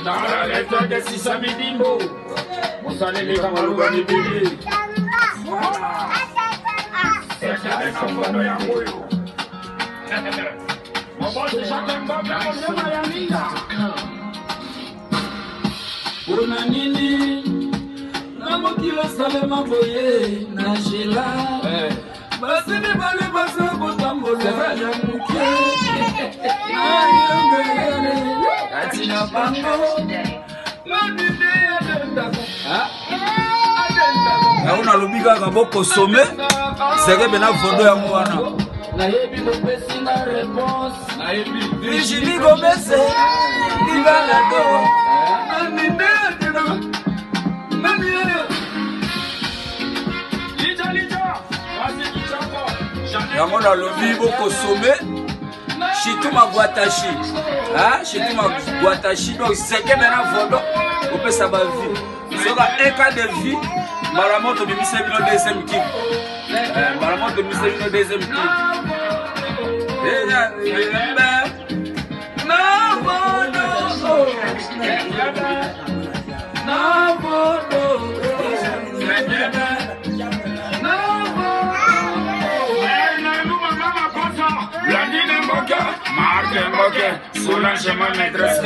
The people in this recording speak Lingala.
Dans la lettre de Sisami Dimbo, Moussalé Kamalouba Nibili. C'est un enfant de Yangoyo. Mon boss, j'attends pas bien mon Mayamina. Pour Nanini, Namokilo Salema Boye, Najela. Basi ni bale basa kotambola ya muke. Atina pango. Na una lubika kaboko sommet. Seke bena fondo ya mwana. Na yebi ko pesi na réponse. Na yebi Virginie Gomez. Diva la do. Nani ndena. Nani yango na lobi boko sommet Chituma Guatachi Chituma Guatachi donc seke mena fondo opesa ba vie soka un cas de vie Maramoto de mise bino deuxième kick Maramoto de mise bino deuxième kick Solange ma maîtresse.